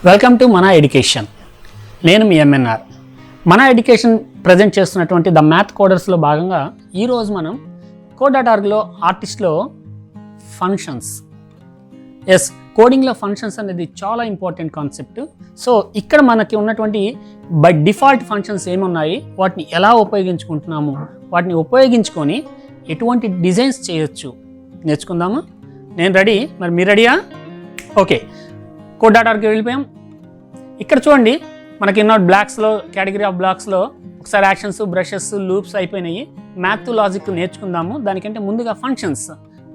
Welcome to మన education. నేను మీ MNR. మన ఎడ్యుకేషన్ ప్రజెంట్ చేస్తున్నటువంటి ద మ్యాథ్ కోడర్స్లో భాగంగా ఈరోజు మనం code.orgలో ఆర్టిస్ట్లో ఫంక్షన్స్, కోడింగ్లో ఫంక్షన్స్ అనేది చాలా ఇంపార్టెంట్ కాన్సెప్ట్. సో ఇక్కడ మనకి ఉన్నటువంటి బై డిఫాల్ట్ ఫంక్షన్స్ ఏమున్నాయి, వాటిని ఎలా ఉపయోగించుకుంటున్నాము, వాటిని ఉపయోగించుకొని ఎటువంటి డిజైన్స్ చేయొచ్చు నేర్చుకుందాము. నేను రెడీ, మరి మీరు రెడీయా? ఓకే, code.orgకి వెళ్ళిపోయాం. ఇక్కడ చూడండి, మనకి బ్లాక్స్లో కేటగిరీ ఆఫ్ బ్లాక్స్లో ఒకసారి యాక్షన్స్, బ్రషెస్, లూప్స్ అయిపోయినాయి. మ్యాథ్ లాజిక్ నేర్చుకుందాము. దానికంటే ముందుగా ఫంక్షన్స్.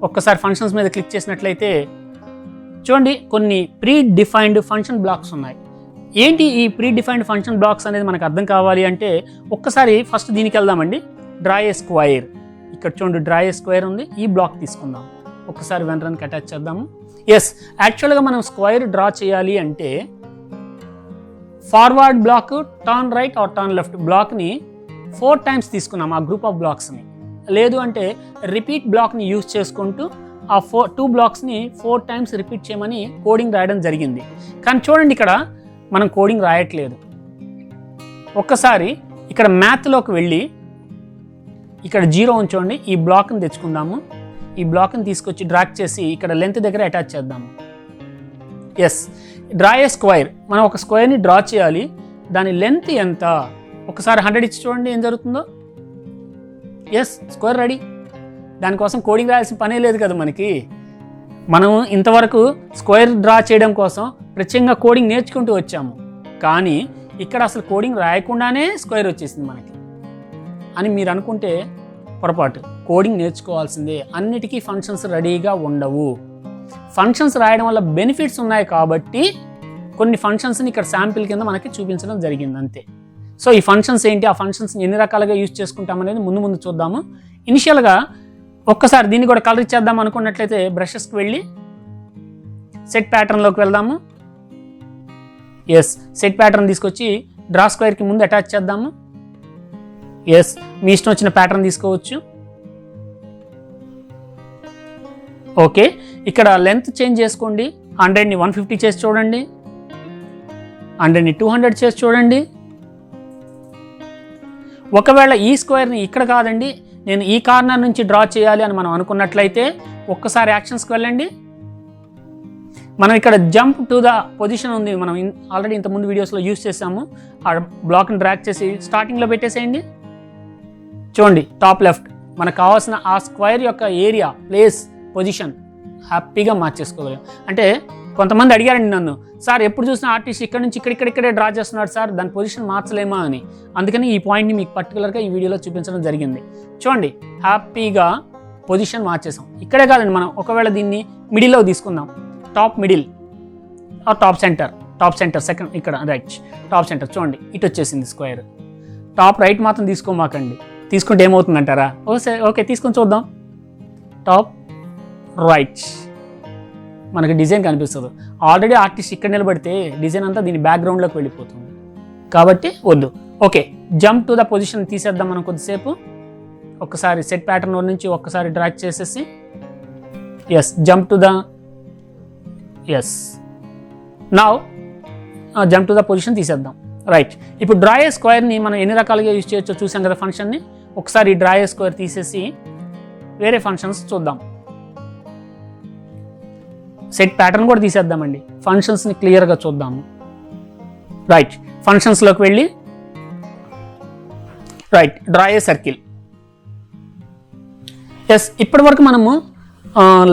ఒక్కసారి ఫంక్షన్స్ మీద క్లిక్ చేసినట్లయితే చూడండి, కొన్ని ప్రీ డిఫైన్డ్ ఫంక్షన్ బ్లాక్స్ ఉన్నాయి. ఏంటి ఈ ప్రీ డిఫైన్డ్ ఫంక్షన్ బ్లాక్స్ అనేది మనకు అర్థం కావాలి అంటే ఒక్కసారి ఫస్ట్ దీనికి వెళ్దామండి. డ్రా ఏ స్క్వైర్. ఇక్కడ చూడండి, డ్రా ఏ స్క్వైర్ ఉంది. ఈ బ్లాక్ తీసుకుందాం. ఒక్కసారి వెనరన్కి అటాచ్ చేద్దాము. యాక్చువల్గా మనం స్క్వైర్ డ్రా చేయాలి అంటే forward block, turn right or turn left బ్లాక్ని 4 times తీసుకున్నాం ఆ గ్రూప్ ఆఫ్ బ్లాక్స్ని. లేదు అంటే రిపీట్ బ్లాక్ని యూజ్ చేసుకుంటూ ఆ 2 బ్లాక్స్ని 4 times రిపీట్ చేయమని కోడింగ్ రాయడం జరిగింది. కానీ చూడండి, ఇక్కడ మనం కోడింగ్ రాయట్లేదు. ఒక్కసారి ఇక్కడ మ్యాథ్లోకి వెళ్ళి ఇక్కడ 0 ఉంచండి. ఈ బ్లాక్ని తెచ్చుకుందాము. ఈ బ్లాక్ని తీసుకొచ్చి డ్రాగ్ చేసి ఇక్కడ లెంత్ దగ్గర అటాచ్ చేద్దాము. డ్రా ఏ స్క్వైర్. మనం ఒక స్క్వైర్ని డ్రా చేయాలి. దాని లెంత్ ఎంత? ఒకసారి 100 ఇచ్చి చూడండి ఏం జరుగుతుందో. Square ready. దానికోసం కోడింగ్ రాయాల్సిన పనే లేదు కదా మనకి. మనం ఇంతవరకు స్క్వైర్ డ్రా చేయడం కోసం ప్రత్యేకంగా కోడింగ్ నేర్చుకుంటూ వచ్చాము. కానీ ఇక్కడ అసలు కోడింగ్ రాయకుండానే స్క్వైర్ వచ్చేసింది మనకి అని మీరు అనుకుంటే పొరపాటు. కోడింగ్ నేర్చుకోవాల్సిందే. అన్నిటికీ ఫంక్షన్స్ రెడీగా ఉండవు. ఫంక్షన్స్ రాయడం వల్ల బెనిఫిట్స్ ఉన్నాయి కాబట్టి కొన్ని ఫంక్షన్స్ని ఇక్కడ శాంపిల్ కింద మనకి చూపించడం జరిగింది అంతే. సో ఈ ఫంక్షన్స్ ఏంటి, ఆ ఫంక్షన్స్ని ఎన్ని రకాలుగా యూజ్ చేసుకుంటాం అనేది ముందు చూద్దాము. ఇనిషియల్గా ఒక్కసారి దీన్ని కూడా కలర్ ఇచ్చేద్దాం అనుకున్నట్లయితే బ్రషెస్కి వెళ్ళి సెట్ ప్యాటర్న్లోకి వెళ్దాము. సెట్ ప్యాటర్న్ తీసుకొచ్చి డ్రా స్క్వేర్కి ముందు అటాచ్ చేద్దాము. మీ ఇష్టం వచ్చిన ప్యాటర్న్ తీసుకోవచ్చు. ఓకే, ఇక్కడ లెంత్ చేంజ్ చేసుకోండి. 100ని 150 చేసి చూడండి. 100ని 200 చేసి చూడండి. ఒకవేళ ఈ స్క్వేర్ని ఇక్కడ కాదండి, నేను ఈ కార్నర్ నుంచి డ్రా చేయాలి అని మనం అనుకున్నట్లయితే ఒక్కసారి యాక్షన్స్కి వెళ్ళండి. మనం ఇక్కడ జంప్ టు ద పొజిషన్ ఉంది. మనం ఆల్రెడీ ఇంతకుముందు వీడియోస్లో యూజ్ చేసాము. ఆ బ్లాక్ని డ్రాగ్ చేసి స్టార్టింగ్లో పెట్టేసేయండి. చూడండి, టాప్ లెఫ్ట్. మనకు కావాల్సిన ఆ స్క్వైర్ యొక్క ఏరియా, ప్లేస్, పొజిషన్ హ్యాపీగా మార్చేసుకోగలం. అంటే కొంతమంది అడిగారండి నన్ను, సార్ ఎప్పుడు చూసిన ఆర్టిస్ట్ ఇక్కడ నుంచి ఇక్కడే డ్రా చేస్తున్నాడు సార్, దాని పొజిషన్ మార్చలేమా అని. అందుకని ఈ పాయింట్ని మీకు పర్టికులర్గా ఈ వీడియోలో చూపించడం జరిగింది. చూడండి, హ్యాపీగా పొజిషన్ మార్చేసాం. ఇక్కడే కాదండి, మనం ఒకవేళ దీన్ని మిడిల్లో తీసుకుందాం. Top middle are top centre second, ఇక్కడ రైట్ టాప్ సెంటర్. చూడండి, ఇటు వచ్చేసింది స్క్వేర్. టాప్ రైట్ మాత్రం తీసుకోమాకండి. తీసుకుంటే ఏమవుతుందంటారా? ఓకే, తీసుకొని చూద్దాం. టాప్ రైట్ మనకి డిజైన్ కనిపిస్తుంది. ఆల్రెడీ ఆర్టిస్ట్ ఇక్కడ నిలబడితే డిజైన్ అంతా దీని బ్యాక్గ్రౌండ్లోకి వెళ్ళిపోతుంది కాబట్టి వద్దు. Okay, jump to the position తీసేద్దాం మనం కొద్దిసేపు. ఒక్కసారి సెట్ ప్యాటర్న్ నుంచి ఒక్కసారి డ్రాగ్ చేసేసి jump to the now jump to the position తీసేద్దాం. రైట్, ఇప్పుడు డ్రా ఏ స్క్వేర్ని మనం ఎన్ని రకాలుగా యూజ్ చేయొచ్చో చూసాం కదా ఫంక్షన్ని. ఒకసారి డ్రా ఏ స్క్వేర్ తీసేసి వేరే ఫంక్షన్స్ చూద్దాం. సెట్ ప్యాటర్న్ కూడా తీసేద్దామండి. ఫంక్షన్స్ని క్లియర్గా చూద్దాము. రైట్, ఫంక్షన్స్లోకి వెళ్ళి డ్రా ఏ సర్కిల్. ఇప్పటి వరకు మనము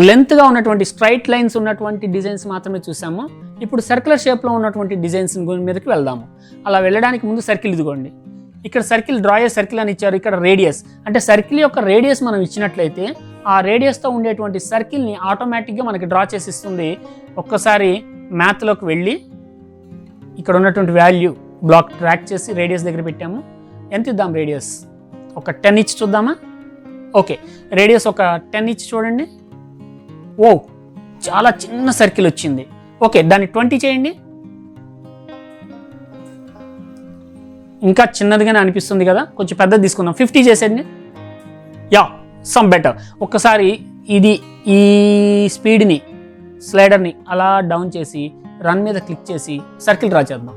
లెంత్గా ఉన్నటువంటి స్ట్రైట్ లైన్స్ ఉన్నటువంటి డిజైన్స్ మాత్రమే చూసాము. ఇప్పుడు సర్క్యులర్ షేప్లో ఉన్నటువంటి డిజైన్స్ మీదకి వెళ్దాము. అలా వెళ్ళడానికి ముందు సర్కిల్ ఇదిగోండి. ఇక్కడ సర్కిల్, డ్రా ఏ సర్కిల్ అని ఇచ్చారు. ఇక్కడ రేడియస్ అంటే సర్కిల్ యొక్క రేడియస్ మనం ఇచ్చినట్లయితే ఆ రేడియస్తో ఉండేటువంటి సర్కిల్ని ఆటోమేటిక్గా మనకి డ్రా చేసి ఇస్తుంది. ఒక్కసారి మ్యాథ్లోకి వెళ్ళి ఇక్కడ ఉన్నటువంటి వాల్యూ బ్లాక్ ట్రాక్ చేసి రేడియస్ దగ్గర పెట్టాము. ఎంత ఇద్దాం రేడియస్? ఒక 10 ఇచ్చి చూద్దామా? ఓకే, రేడియస్ ఒక 10 ఇచ్చి చూడండి. చాలా చిన్న సర్కిల్ వచ్చింది. ఓకే, దాన్ని 20 చేయండి. ఇంకా చిన్నదిగానే అనిపిస్తుంది కదా, కొంచెం పెద్దది తీసుకుందాం. 50 చేసేయండి. Some better. ఒక్కసారి ఈ స్పీడ్ని, స్లైడర్ని అలా డౌన్ చేసి రన్ మీద క్లిక్ చేసి సర్కిల్ డ్రా చేద్దాం.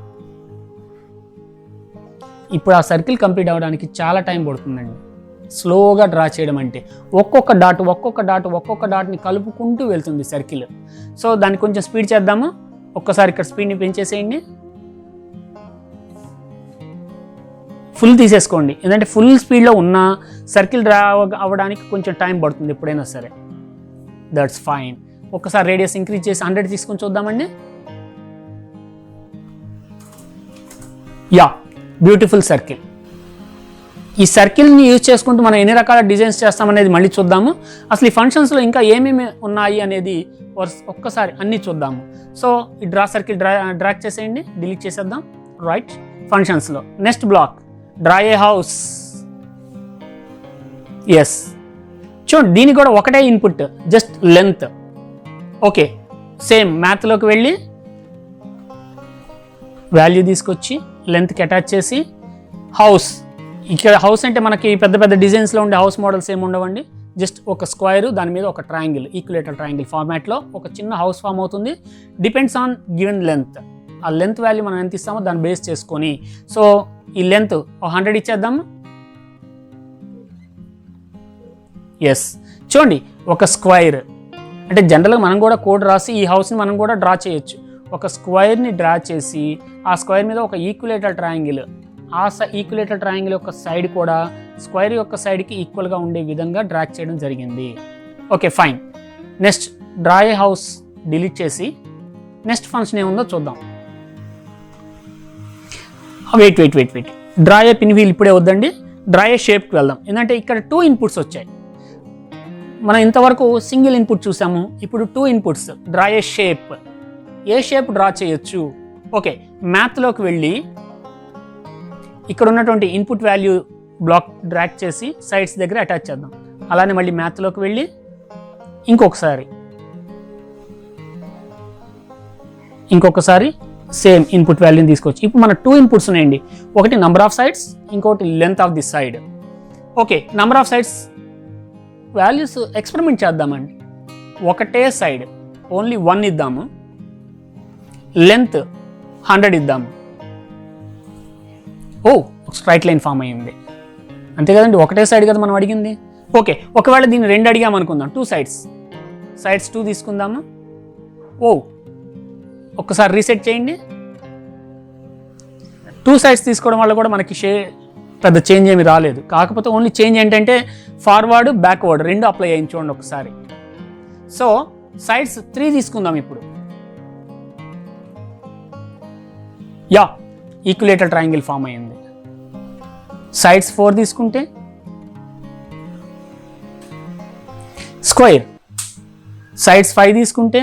ఇప్పుడు ఆ సర్కిల్ కంప్లీట్ అవ్వడానికి చాలా టైం పడుతుందండి. స్లోగా డ్రా చేయడం అంటే ఒక్కొక్క డాట్ని కలుపుకుంటూ వెళ్తుంది సర్కిల్. సో దాన్ని కొంచెం స్పీడ్ చేద్దాము. ఒక్కసారి ఇక్కడ స్పీడ్ని పెంచేసేయండి, ఫుల్ తీసేసుకోండి. ఎందుకంటే ఫుల్ స్పీడ్లో ఉన్న సర్కిల్ డ్రా అవ్వడానికి కొంచెం టైం పడుతుంది ఎప్పుడైనా సరే. That's fine. ఒక్కసారి రేడియస్ ఇంక్రీజ్ చేసి 100 తీసుకొని చూద్దామండి. Yeah, beautiful circle. ఈ సర్కిల్ని యూజ్ చేసుకుంటూ మనం ఎన్ని రకాల డిజైన్స్ చేస్తామనేది మళ్ళీ చూద్దాము. అసలు ఈ ఫంక్షన్స్లో ఇంకా ఏమేమి ఉన్నాయి అనేది ఒక్కసారి అన్నీ చూద్దాము. సో ఈ సర్కిల్ డ్రాగ్ చేసేయండి, డిలీట్ చేసేద్దాం. రైట్, ఫంక్షన్స్లో next block draw a house. Yes, చూడండి దీనికి కూడా ఒకటే input, just length. Okay, same మ్యాథ్లోకి వెళ్ళి వాల్యూ తీసుకొచ్చి లెంత్కి అటాచ్ చేసి హౌస్. ఇక్కడ హౌస్ అంటే మనకి పెద్ద పెద్ద డిజైన్స్లో ఉండే హౌస్ మోడల్స్ ఏమి ఉండవండి. జస్ట్ ఒక స్క్వేర్, దాని మీద ఒక ట్రయాంగిల్, ఈక్యులేటర్ ట్రయాంగిల్ ఫార్మాట్లో ఒక చిన్న హౌస్ ఫామ్ అవుతుంది. Depends on given length. ఆ లెంత్ వాల్యూ మనం ఎంత ఇస్తామో దాన్ని బేస్ చేసుకొని, సో ఈ లెంత్ 100 ఇచ్చేద్దాము. ఎస్, చూడండి ఒక స్క్వేర్ అంటే జనరల్గా మనం కూడా కోడ్ రాసి ఈ హౌస్ని మనం కూడా డ్రా చేయొచ్చు. ఒక స్క్వేర్ని డ్రా చేసి ఆ స్క్వేర్ మీద ఒక ఈక్యులేటర్ ట్రయాంగిల్, ఆ ఈక్యులేటర్ ట్రయాంగిల్ యొక్క సైడ్ కూడా స్క్వేర్ యొక్క సైడ్కి ఈక్వల్గా ఉండే విధంగా డ్రాగ్ చేయడం జరిగింది. Okay fine. Next draw a house delete చేసి నెక్స్ట్ ఫంక్షన్ ఏముందో చూద్దాం. Wait draw a pin wheel ఇప్పుడే వద్దండి, డ్రా ఏ షేప్కి వెళ్దాం. ఎందుకంటే ఇక్కడ 2 ఇన్పుట్స్ వచ్చాయి. మనం ఇంతవరకు సింగిల్ ఇన్పుట్ చూసాము, ఇప్పుడు 2 ఇన్పుట్స్. డ్రా ఏ షేప్, ఏ షేప్ డ్రా చేయొచ్చు. ఓకే, మ్యాథ్లోకి వెళ్ళి ఇక్కడ ఉన్నటువంటి ఇన్పుట్ వాల్యూ బ్లాక్ డ్రాగ్ చేసి సైడ్స్ దగ్గర అటాచ్ చేద్దాం. అలానే మళ్ళీ మ్యాథ్లోకి వెళ్ళి ఇంకొకసారి సేమ్ ఇన్పుట్ వాల్యూని తీసుకోవచ్చు. ఇప్పుడు మన 2 ఇన్పుట్స్ ఉన్నాయండి, ఒకటి నంబర్ ఆఫ్ సైడ్స్, ఇంకోటి length of the side. Okay, number of sides values experiment చేద్దామండి. ఒకటే సైడ్ ఓన్లీ 1 ఇద్దాము, లెంత్ 100 ఇద్దాము. ఒక స్ట్రైట్ లైన్ ఫామ్ అయ్యింది, అంతే కదండి. ఒకటే సైడ్ కదా మనం అడిగింది. ఓకే, ఒకవేళ దీన్ని 2 అడిగాము అనుకుందాం. 2 సైడ్స్ 2 తీసుకుందాము. ఒక్కసారి రీసెట్ చేయండి. 2 సైడ్స్ తీసుకోవడం వల్ల కూడా మనకి పెద్ద చేంజ్ ఏమి రాలేదు. కాకపోతే ఓన్లీ చేంజ్ ఏంటంటే ఫార్వర్డ్ బ్యాక్వర్డ్ 2 అప్లై అయ్యింది చూడండి ఒకసారి. సో సైడ్స్ 3 తీసుకుందాం ఇప్పుడు. యా, ఈక్యులేటర్ ట్రయాంగిల్ ఫామ్ అయ్యింది. సైడ్స్ 4 తీసుకుంటే స్క్వేర్, సైడ్స్ 5 తీసుకుంటే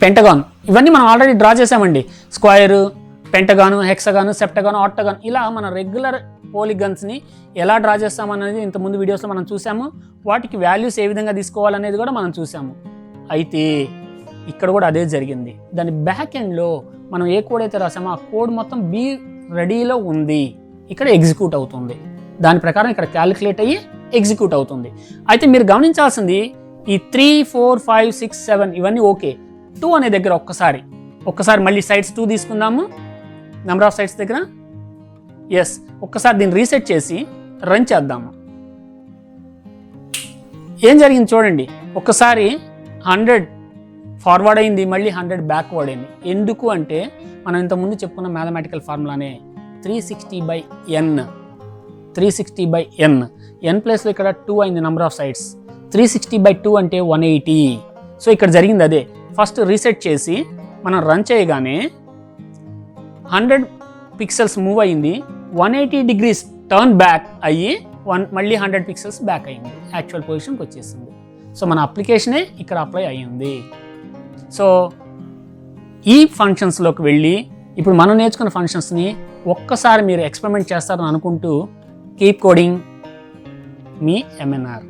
పెంటగాన్. ఇవన్నీ మనం ఆల్రెడీ డ్రా చేసామండి. స్క్వేర్, పెంటగాను, హెక్సగాను, సెప్టగాను, ఆక్టగాను, ఇలా మన రెగ్యులర్ పోలిగన్స్ని ఎలా డ్రా చేస్తామనేది ఇంతకుముందు వీడియోస్లో మనం చూసాము. వాటికి వాల్యూస్ ఏ విధంగా తీసుకోవాలనేది కూడా మనం చూసాము. అయితే ఇక్కడ కూడా అదే జరిగింది. దాని బ్యాక్ ఎండ్లో మనం ఏ కోడ్ అయితే రాసామో ఆ కోడ్ మొత్తం బీ రెడీలో ఉంది, ఇక్కడ ఎగ్జిక్యూట్ అవుతుంది. దాని ప్రకారం ఇక్కడ క్యాలిక్యులేట్ అయ్యి ఎగ్జిక్యూట్ అవుతుంది. అయితే మీరు గమనించాల్సింది ఈ 3, 4, 5, 6, 7 ఇవన్నీ ఓకే. 2 అనే దగ్గర ఒక్కసారి మళ్ళీ సైడ్స్ 2 తీసుకుందాము నెంబర్ ఆఫ్ సైడ్స్ దగ్గర. ఎస్, ఒక్కసారి దీన్ని రీసెట్ చేసి రన్ చేద్దాము. ఏం జరిగింది చూడండి. ఒక్కసారి 100 ఫార్వర్డ్ అయింది, మళ్ళీ 100 బ్యాక్వర్డ్ అయింది. ఎందుకు అంటే మనం ఇంతకుముందు చెప్పుకున్న మ్యాథమెటికల్ ఫార్ములానే 360/n. 360/n, n ప్లేస్లో ఇక్కడ 2 అయింది నెంబర్ ఆఫ్ సైడ్స్. 360/2 అంటే 180. సో ఇక్కడ జరిగింది అదే. ఫస్ట్ రీసెట్ చేసి మనం రన్ చేయగానే 100 పిక్సెల్స్ మూవ్ అయ్యింది, 180 degrees టర్న్ బ్యాక్ అయ్యి మళ్ళీ 100 పిక్సెల్స్ బ్యాక్ అయ్యింది, యాక్చువల్ పొజిషన్కి వచ్చేసింది. సో మన అప్లికేషనే ఇక్కడ అప్లై అయ్యింది. సో ఈ ఫంక్షన్స్లోకి వెళ్ళి ఇప్పుడు మనం నేర్చుకున్న ఫంక్షన్స్ని ఒక్కసారి మీరు ఎక్స్పెరిమెంట్ చేస్తారని అనుకుంటూ కీప్ కోడింగ్ మీ MNR.